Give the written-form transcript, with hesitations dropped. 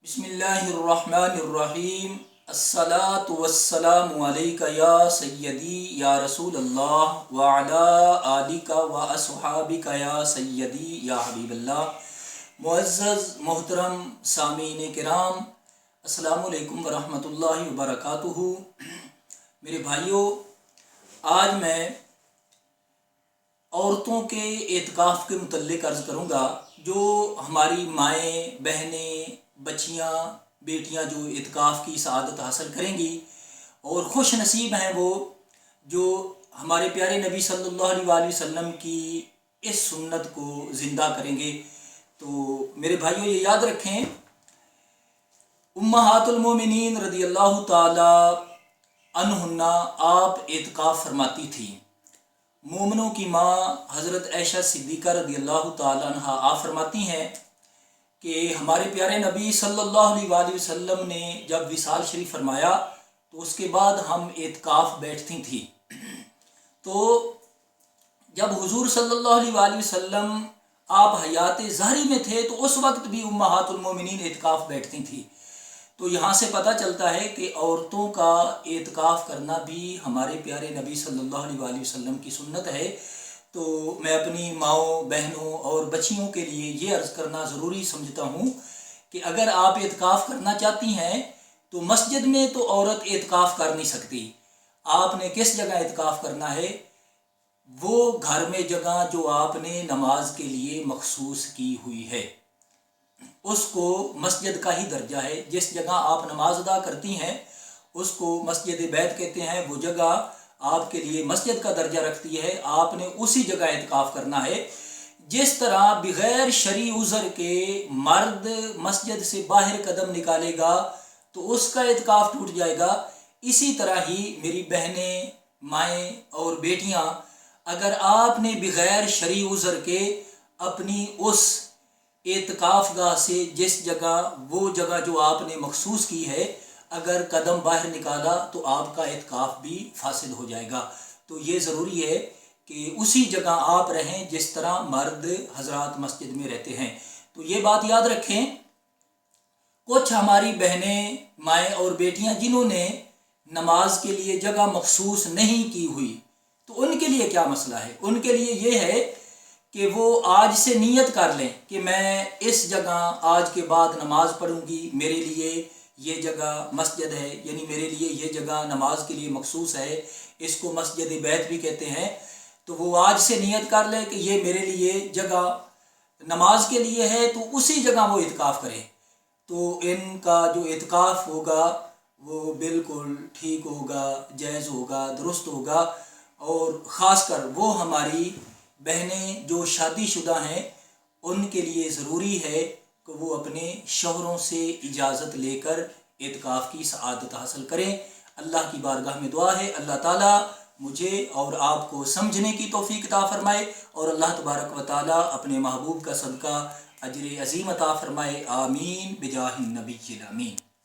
बिस्मिल्लाहिर्रहमानिर्रहीम। अस्सलातु वस्सलामु अलैका या सय्यदी या रसूल अल्लाह व अला आलिका व अस्हाबिका या सय्यदी या हबीबल्लाह। मुअज़्ज़ज़ मोहतरम सामीन किराम, अस्सलामु अलैकुम व रहमतुल्लाहि व बरकातुहू। मेरे भाइयों, आज मैं औरतों के एतकाफ़ के मुतल्लिक़ अर्ज़ करूँगा। जो हमारी माएँ, बहनें, बच्चियाँ, बेटियाँ जो एतकाफ़ की सआदत हासिल करेंगी और ख़ुश नसीब हैं वो जो हमारे प्यारे नबी सल्लल्लाहु अलैहि वसल्लम की इस सुन्नत को ज़िंदा करेंगे। तो मेरे भाइयों, ये याद रखें, उम्महातुल मोमिनीन रज़ियल्लाहु ताला अन्हुन्ना आप एतकाफ़ फरमाती थी। मोमिनों की माँ हज़रत आयशा सिद्दीक़ा रज़ियल्लाहु ताला अन्हा आप फरमाती हैं कि हमारे प्यारे नबी सल्लल्लाहु अलैहि वसल्लम ने जब विसाल शरीफ फरमाया तो उसके बाद हम एतकाफ़ बैठती थी। तो जब हुजूर सल्लल्लाहु अलैहि वसल्लम आप हयात ज़हरी में थे तो उस वक्त भी उम्महातुल मोमिनीन एतकाफ़ बैठती थी। तो यहाँ से पता चलता है कि औरतों का एतकाफ़ करना भी हमारे प्यारे नबी सल्लल्लाहु अलैहि वसल्लम की सुन्नत है। तो मैं अपनी माँओं, बहनों और बच्चियों के लिए ये अर्ज़ करना ज़रूरी समझता हूँ कि अगर आप एतकाफ़ करना चाहती हैं तो मस्जिद में तो औरत एतकाफ़ कर नहीं सकती। आपने किस जगह एतकाफ़ करना है? वो घर में जगह जो आपने नमाज के लिए मखसूस की हुई है, उसको मस्जिद का ही दर्जा है। जिस जगह आप नमाज अदा करती हैं उसको मस्जिद बैत कहते हैं। वो जगह आपके लिए मस्जिद का दर्जा रखती है। आपने उसी जगह एतकाफ़ करना है। जिस तरह बग़ैर शरई उज़र के मर्द मस्जिद से बाहर कदम निकालेगा तो उसका एतकाफ़ टूट जाएगा, इसी तरह ही मेरी बहनें, माएँ और बेटियाँ, अगर आपने बग़ैर शरई उज़र के अपनी उस एतकाफ़ गाह से जिस जगह वो जगह जो आपने मखसूस की है, अगर कदम बाहर निकाला तो आपका एतकाफ़ भी फासिद हो जाएगा। तो ये ज़रूरी है कि उसी जगह आप रहें जिस तरह मर्द हज़रात मस्जिद में रहते हैं। तो ये बात याद रखें। कुछ हमारी बहनें, माएँ और बेटियाँ जिन्होंने नमाज के लिए जगह मखसूस नहीं की हुई, तो उनके लिए क्या मसला है? उनके लिए ये है कि वो आज से नियत कर लें कि मैं इस जगह आज के बाद नमाज पढ़ूँगी, मेरे लिए ये जगह मस्जिद है, यानी मेरे लिए ये जगह नमाज के लिए मखसूस है, इसको मस्जिद बैत भी कहते हैं। तो वो आज से नियत कर लें कि ये मेरे लिए जगह नमाज के लिए है, तो उसी जगह वो इत्काफ़ करें। तो इनका जो इत्काफ़ होगा वो बिल्कुल ठीक होगा, जायज़ होगा, दुरुस्त होगा। और ख़ासकर वो हमारी बहनें जो शादीशुदा हैं उनके लिए ज़रूरी है कि वो अपने शौहरों से इजाज़त लेकर एतकाफ़ की सआदत हासिल करें। अल्लाह की बारगाह में दुआ है, अल्लाह ताला मुझे और आपको समझने की तौफ़ीक़ अता फ़रमाए और अल्लाह तबारक व ताला अपने महबूब का सदका अजर अज़ीम अता फ़रमाए। आमीन बिजाहिन नबी अमीन।